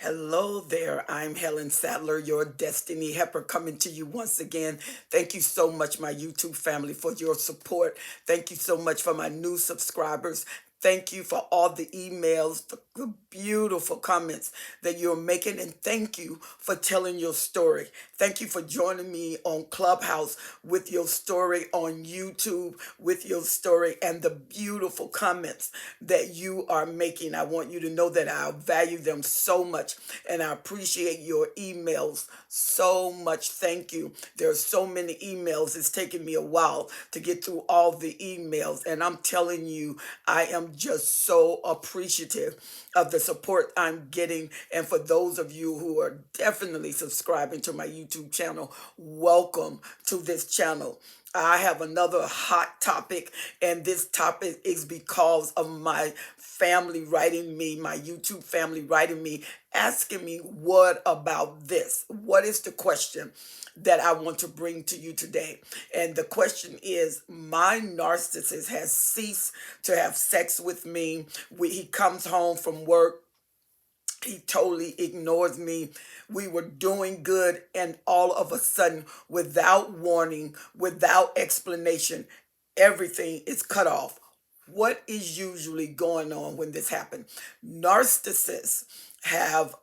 Hello there. I'm Helen Sadler, your Destiny Helper, coming to you once again. Thank you so much, my YouTube family, for your support. Thank you so much for my new subscribers. Thank you for all the emails, the beautiful comments that you're making, and thank you for telling your story. Thank you for joining me on Clubhouse with your story, on YouTube with your story, and the beautiful comments that you are making. I want you to know that I value them so much, and I appreciate your emails so much. Thank you. There are so many emails. It's taken me a while to get through all the emails, and I'm telling you, I am just so appreciative of the support I'm getting. And for those of you who are definitely subscribing to my YouTube channel, welcome to this channel. I have another hot topic, and this topic is because of my family writing me, my YouTube family writing me, asking me, what about this? What is the question that I want to bring to you today? And the question is, my narcissist has ceased to have sex with me. He comes home from work. He totally ignores me. We were doing good, and all of a sudden, without warning, without explanation, everything is cut off. What is usually going on when this happens? Narcissists have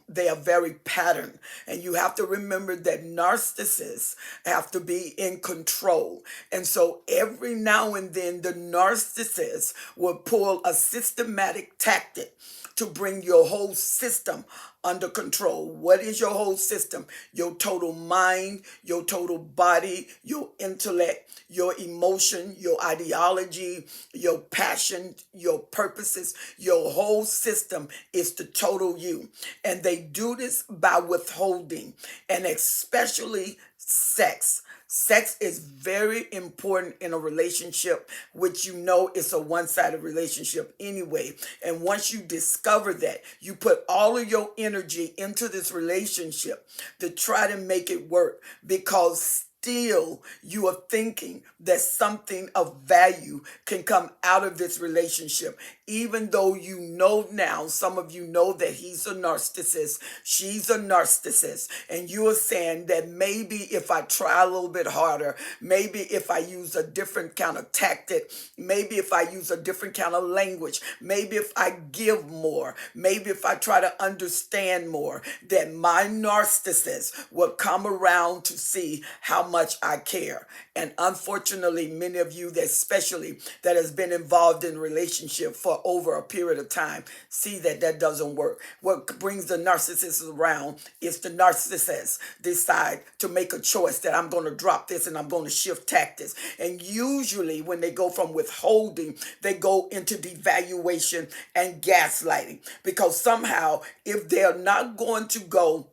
they are very patterned, and you have to remember that narcissists have to be in control. And so every now and then the narcissist will pull a systematic tactic to bring your whole system under control. What is your whole system? Your total mind, your total body, your intellect, your emotion, your ideology, your passion, your purposes. Your whole system is the total you. And they do this by withholding, and especially sex. Sex is very important in a relationship, which you know is a one-sided relationship anyway. And once you discover that, you put all of your energy into this relationship to try to make it work, because still you are thinking that something of value can come out of this relationship, even though you know now, some of you know that he's a narcissist, she's a narcissist, and you are saying that maybe if I try a little bit harder, maybe if I use a different kind of tactic, maybe if I use a different kind of language, maybe if I give more, maybe if I try to understand more, that my narcissist will come around to see how much I care. And unfortunately, many of you, that especially that has been involved in relationship for over a period of time, see that that doesn't work. What brings the narcissist around is the narcissist decide to make a choice that I'm going to drop this and I'm going to shift tactics. And usually when they go from withholding, they go into devaluation and gaslighting, because somehow if they're not going to go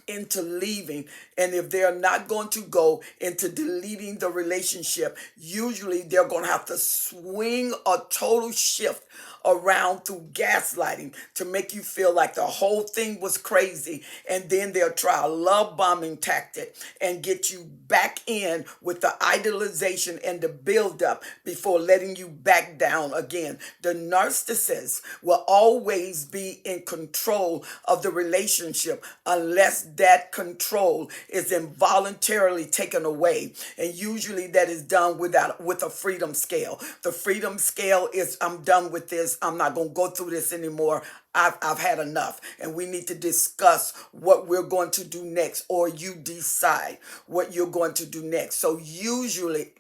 into leaving, and if they're not going to go into deleting the relationship, usually they're going to have to swing a total shift around through gaslighting to make you feel like the whole thing was crazy. And then they'll try a love bombing tactic and get you back in with the idolization and the buildup before letting you back down again. The narcissist will always be in control of the relationship unless that control is involuntarily taken away. And usually that is done with a freedom scale. The freedom scale is, I'm done with this. I'm not going to go through this anymore. I've had enough, and we need to discuss what we're going to do next, or you decide what you're going to do next. So usually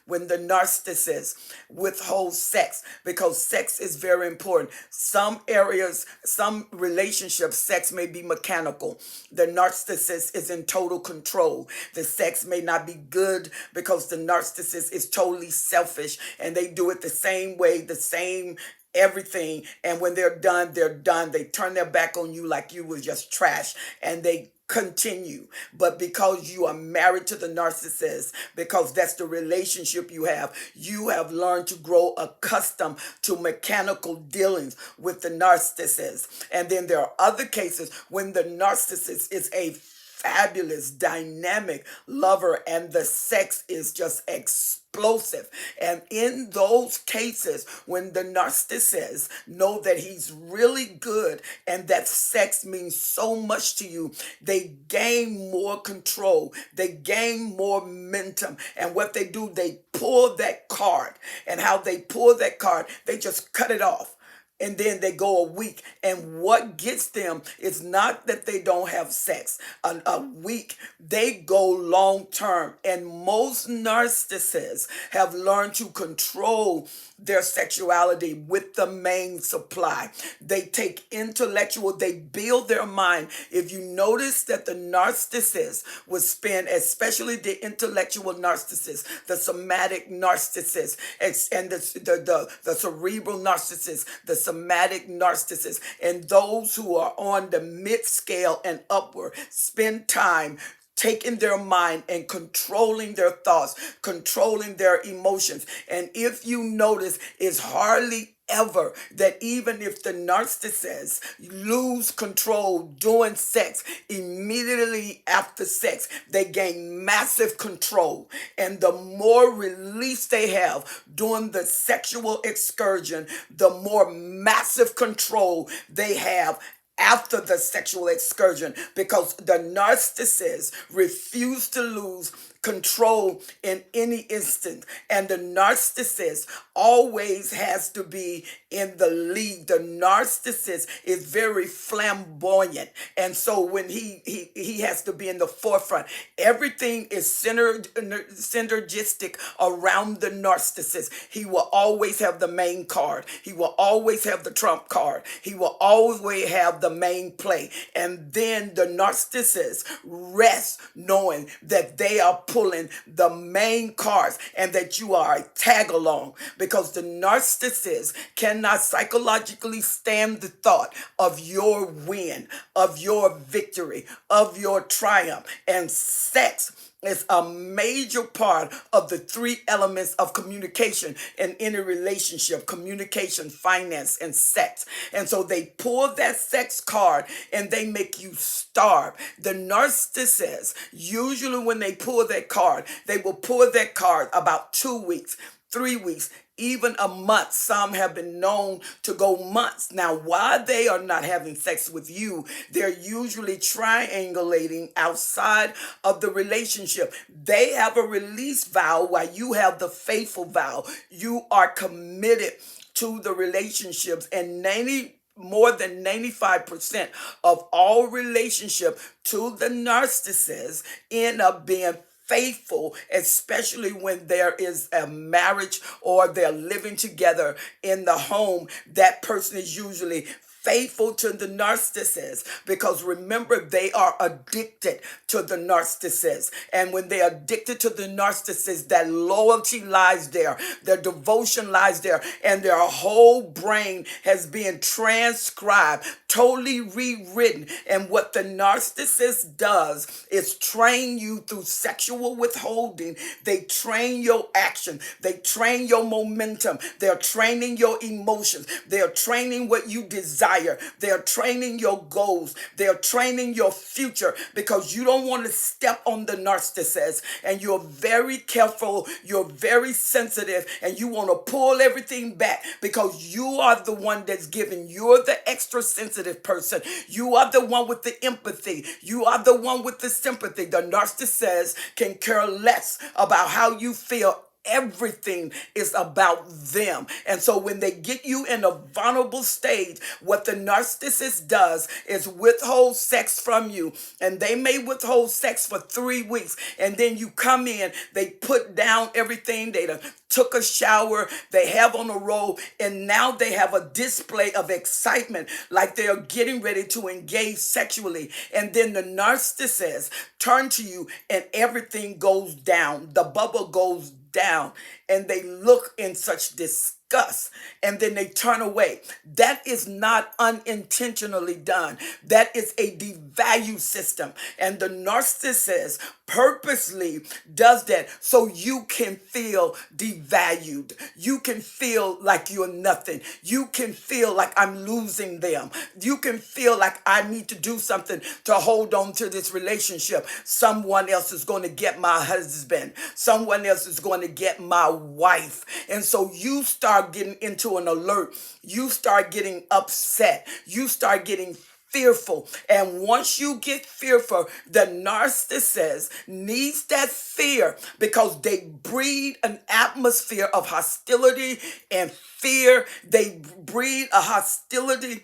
when the narcissist withholds sex, because sex is very important. Some areas, some relationships, sex may be mechanical. The narcissist is in total control. The sex may not be good because the narcissist is totally selfish, and they do it the same way, the same everything. And when they're done, they're done. They turn their back on you like you was just trash, and they continue. But because you are married to the narcissist, because that's the relationship you have learned to grow accustomed to mechanical dealings with the narcissist. And then there are other cases when the narcissist is a fabulous, dynamic lover, and the sex is just explosive. And in those cases, when the narcissist know that he's really good and that sex means so much to you, they gain more control, they gain more momentum. And what they do, they pull that card. And how they pull that card, they just cut it off, and then they go a week. And what gets them is not that they don't have sex a week, they go long term. And most narcissists have learned to control their sexuality with the main supply. They take intellectual, they build their mind. If you notice that the narcissist would spend, especially the intellectual narcissist, the somatic narcissist, and the cerebral narcissist, the somatic narcissist, and those who are on the mid scale and upward, spend time taking their mind and controlling their thoughts, controlling their emotions. And if you notice, it's hardly ever that even if the narcissist lose control during sex, immediately after sex, they gain massive control. And the more release they have during the sexual excursion, the more massive control they have after the sexual excursion, because the narcissist refuse to lose control in any instant. And the narcissist always has to be in the lead. The narcissist is very flamboyant. And so when he has to be in the forefront, everything is synergistic around the narcissist. He will always have the main card. He will always have the trump card. He will always have the main play. And then the narcissist rests knowing that they are pulling the main cards and that you are a tag along, because the narcissist cannot psychologically stand the thought of your win, of your victory, of your triumph. And sex is a major part of the three elements of communication in any relationship: communication, finance, and sex. And so they pull that sex card and they make you starve. The narcissist, usually when they pull that card, they will pull that card about 2 weeks, 3 weeks, even a month. Some have been known to go months. Now, while they are not having sex with you, they're usually triangulating outside of the relationship. They have a release vow while you have the faithful vow. You are committed to the relationships, and more than 95% of all relationship to the narcissist end up being faithful, especially when there is a marriage or they're living together in the home. That person is usually faithful to the narcissist, because remember, they are addicted to the narcissist. And when they're addicted to the narcissist, that loyalty lies there, their devotion lies there, and their whole brain has been transcribed, totally rewritten. And what the narcissist does is train you through sexual withholding. They train your action, they train your momentum, they're training your emotions, they're training what you desire, they're training your goals, they're training your future, because you don't want to step on the narcissist, and you're very careful, you're very sensitive, and you want to pull everything back because you are the one that's giving. You're the extra sensitive person. You are the one with the empathy. You are the one with the sympathy. The narcissist can care less about how you feel. Everything is about them. And so when they get you in a vulnerable stage, what the narcissist does is withhold sex from you. And they may withhold sex for 3 weeks. And then you come in, they put down everything. They done took a shower, they have on a robe, and now they have a display of excitement, like they are getting ready to engage sexually. And then the narcissist turn to you and everything goes down. The bubble goes down, and they look in such disgust, and then they turn away. That is not unintentionally done. That is a devalue system. And the narcissist purposely does that so you can feel devalued. You can feel like you're nothing. You can feel like I'm losing them. You can feel like I need to do something to hold on to this relationship. Someone else is going to get my husband. Someone else is going to get my wife. And so you start getting into an alert. You start getting upset. You start getting fearful. And once you get fearful, the narcissist needs that fear because they breed an atmosphere of hostility and fear. They breed a hostility,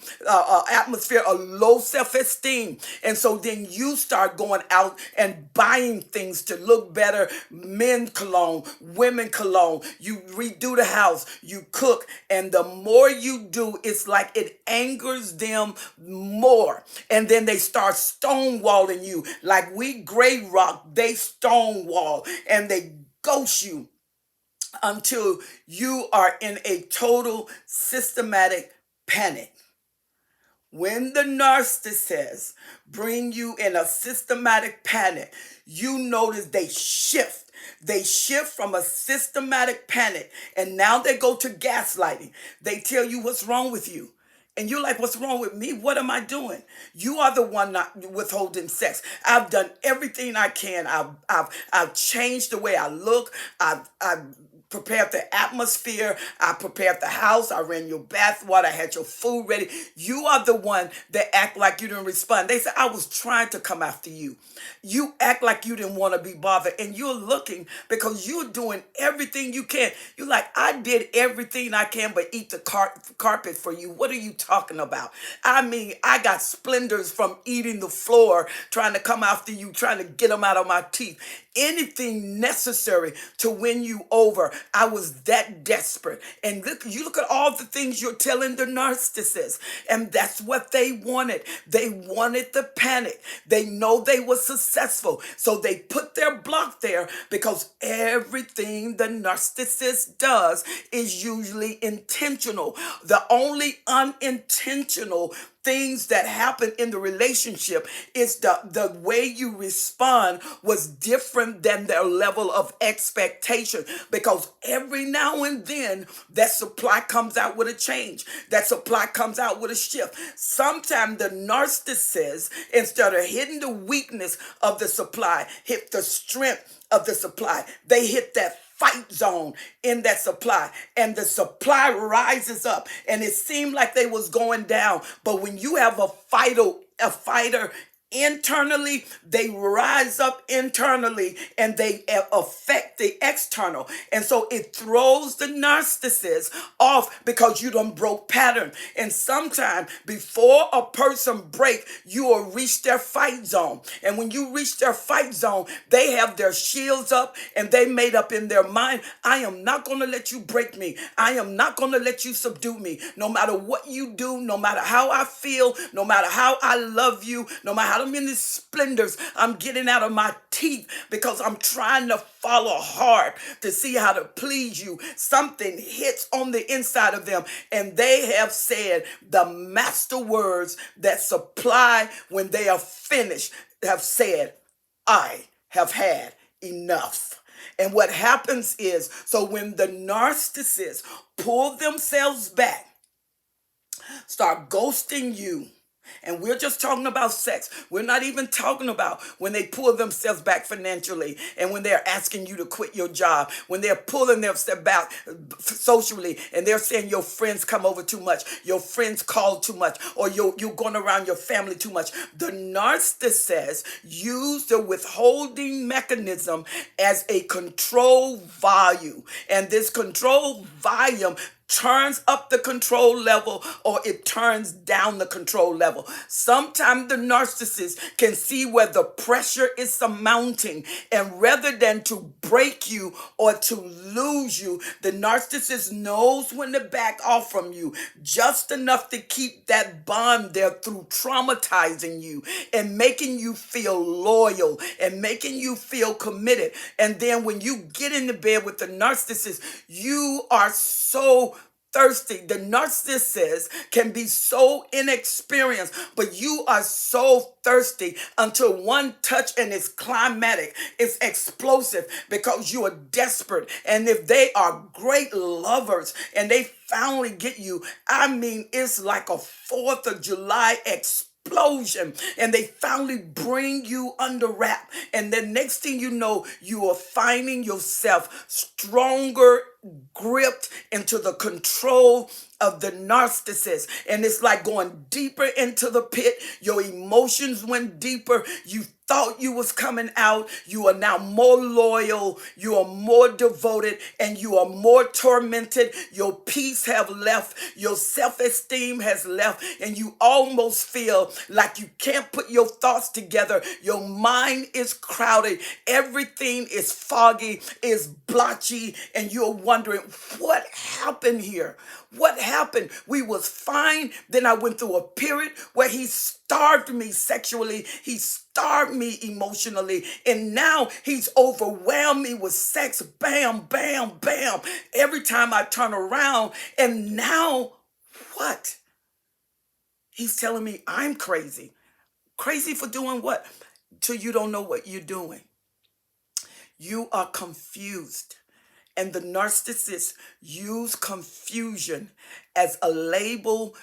atmosphere of low self-esteem. And so then you start going out and buying things to look better. Men cologne, women cologne. You redo the house, you cook. And the more you do, it's like it angers them more. And then they start stonewalling you. Like we gray rock, they stonewall and they ghost you until you are in a total systematic panic. When the narcissists bring you in a systematic panic, you notice they shift. They shift from a systematic panic, and now they go to gaslighting. They tell you what's wrong with you. And you're like, what's wrong with me? What am I doing? You are the one not withholding sex. I've done everything I can. I've changed the way I look. I've prepared the atmosphere. I prepared the house. I ran your bath water. I had your food ready. You are the one that act like you didn't respond. They said, I was trying to come after you. You act like you didn't want to be bothered. And you're looking because you're doing everything you can. You're like, I did everything I can but eat the carpet for you. What are you talking about? I mean, I got splinters from eating the floor, trying to come after you, trying to get them out of my teeth. Anything necessary to win you over. I was that desperate. And look at all the things you're telling the narcissist. And that's what they wanted. They wanted the panic. They know they were successful. So they put their block there because everything the narcissist does is usually intentional. The only unintentional things that happen in the relationship is the way you respond was different than their level of expectation, because every now and then that supply comes out with a change. That supply comes out with a shift. Sometimes the narcissist, instead of hitting the weakness of the supply, hit the strength of the supply. They hit that fight zone in that supply, and the supply rises up, and it seemed like they was going down. But when you have a fighter internally, they rise up internally and they affect the external. And so it throws the narcissist off because you done broke pattern. And sometimes before a person break, you will reach their fight zone. And when you reach their fight zone, they have their shields up and they made up in their mind, I am not going to let you break me. I am not going to let you subdue me. No matter what you do, no matter how I feel, no matter how I love you, no matter how many splendors I'm getting out of my teeth because I'm trying to follow hard to see how to please you. Something hits on the inside of them, and they have said the master words that supply when they are finished, have said, I have had enough. And what happens is, so when the narcissists pull themselves back, start ghosting you, and we're just talking about sex. We're not even talking about when they pull themselves back financially and when they're asking you to quit your job, when they're pulling themselves back socially and they're saying your friends come over too much, your friends call too much, or you're going around your family too much. The narcissist use the withholding mechanism as a control volume. And this control volume turns up the control level or it turns down the control level. Sometimes the narcissist can see where the pressure is surmounting, and rather than to break you or to lose you, the narcissist knows when to back off from you just enough to keep that bond there through traumatizing you and making you feel loyal and making you feel committed. And then when you get into bed with the narcissist, you are so thirsty. The narcissist can be so inexperienced, but you are so thirsty until one touch and it's climatic, it's explosive because you are desperate. And if they are great lovers and they finally get you, I mean, it's like a 4th of July explosion, and they finally bring you under wrap, and the next thing you know, you are finding yourself stronger, gripped into the control of the narcissist. And it's like going deeper into the pit. Your emotions went deeper. You thought you was coming out. You are now more loyal. You are more devoted, and you are more tormented. Your peace have left. Your self-esteem has left, and you almost feel like you can't put your thoughts together. Your mind is crowded. Everything is foggy, is blotchy, and you're wondering, what happened here? What happened? We was fine. Then I went through a period where he starved me sexually. He starved me emotionally. And now he's overwhelmed me with sex. Bam, bam, bam. Every time I turn around. And now what? He's telling me I'm crazy. Crazy for doing what? Till you don't know what you're doing. You are confused. And the narcissists use confusion as a label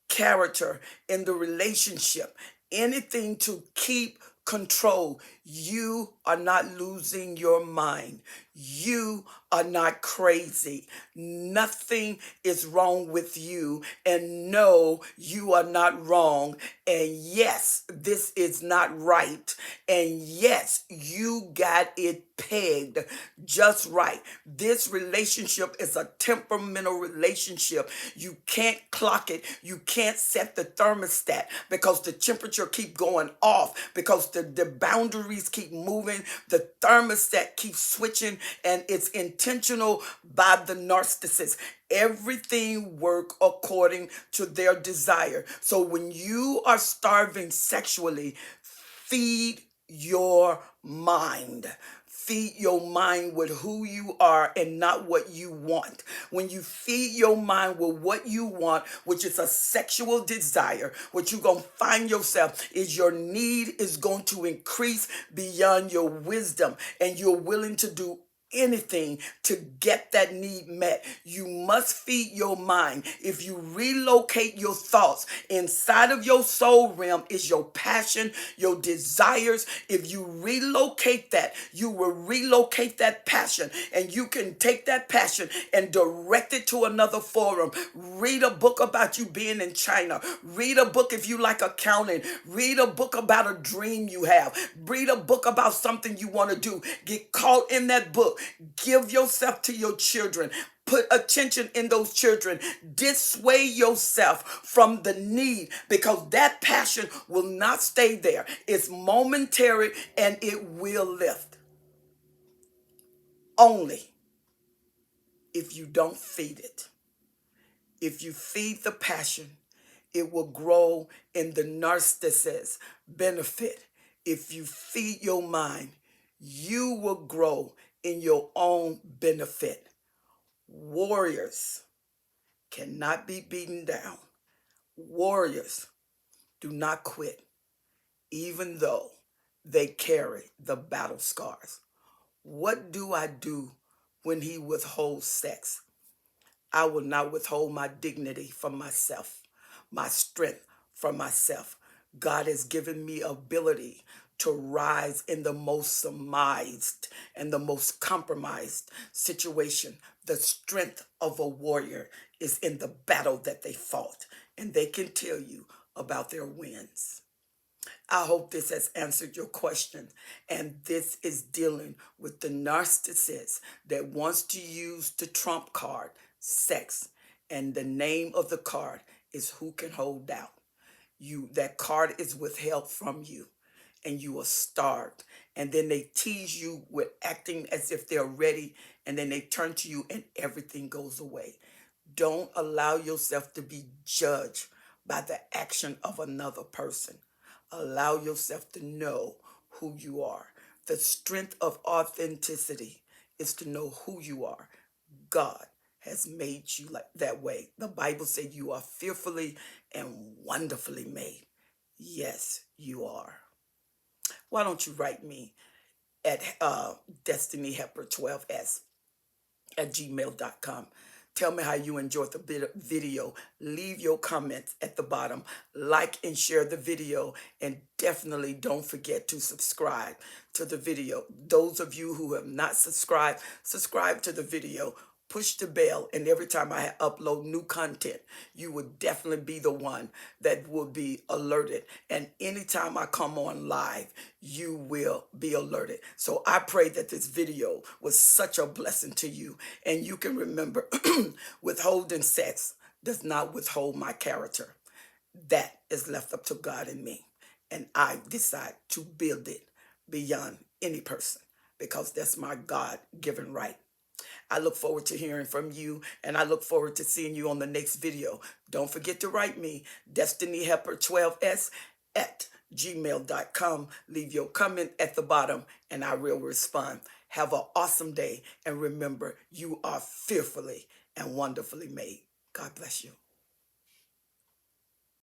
character in the relationship. Anything to keep control. You are not losing your mind. You are not crazy. Nothing is wrong with you. And no, you are not wrong. And yes, this is not right. And yes, you got it pegged just right. This relationship is a temperamental relationship. You can't clock it. You can't set the thermostat because the temperature keep going off, because the boundaries keep moving. The thermostat keeps switching, and it's intentional by the narcissist. Everything work according to their desire. So when you are starving sexually, feed your mind. Feed your mind with who you are and not what you want. When you feed your mind with what you want, which is a sexual desire, what you're going to find yourself is your need is going to increase beyond your wisdom, and you're willing to do anything to get that need met. You must feed your mind. If you relocate your thoughts inside of your soul realm is your passion, your desires. If you relocate that, you will relocate that passion, and you can take that passion and direct it to another forum. Read a book about you being in China. Read a book if you like accounting. Read a book about a dream you have. Read a book about something you want to do. Get caught in that book. Give yourself to your children. Put attention in those children. Dissuade yourself from the need, because that passion will not stay there. It's momentary and it will lift. Only if you don't feed it. If you feed the passion, it will grow in the narcissist's benefit. If you feed your mind, you will grow in your own benefit. Warriors cannot be beaten down. Warriors do not quit, even though they carry the battle scars. What do I do when he withholds sex? I will not withhold my dignity from myself, my strength from myself. God has given me ability to rise in the most surmised and the most compromised situation. The strength of a warrior is in the battle that they fought, and they can tell you about their wins. I hope this has answered your question. And this is dealing with the narcissist that wants to use the trump card, sex. And the name of the card is who can hold out. That card is withheld from you, and you are starved. And then they tease you with acting as if they're ready, and then they turn to you and everything goes away. Don't allow yourself to be judged by the action of another person. Allow yourself to know who you are. The strength of authenticity is to know who you are. God has made you like that way. The Bible said you are fearfully and wonderfully made. Yes, you are. Why don't you write me at destinyhelper12s@gmail.com. Tell me how you enjoyed the video. Leave your comments at the bottom. Like and share the video. And definitely don't forget to subscribe to the video. Those of you who have not subscribed, subscribe to the video. Push the bell, and every time I upload new content, you will definitely be the one that will be alerted. And anytime I come on live, you will be alerted. So I pray that this video was such a blessing to you, and you can remember withholding sex does not withhold my character. That is left up to God and me. And I decide to build it beyond any person because that's my God-given right. I look forward to hearing from you, and I look forward to seeing you on the next video. Don't forget to write me, destinyhelper12s@gmail.com. Leave your comment at the bottom, and I will respond. Have an awesome day, and remember, you are fearfully and wonderfully made. God bless you.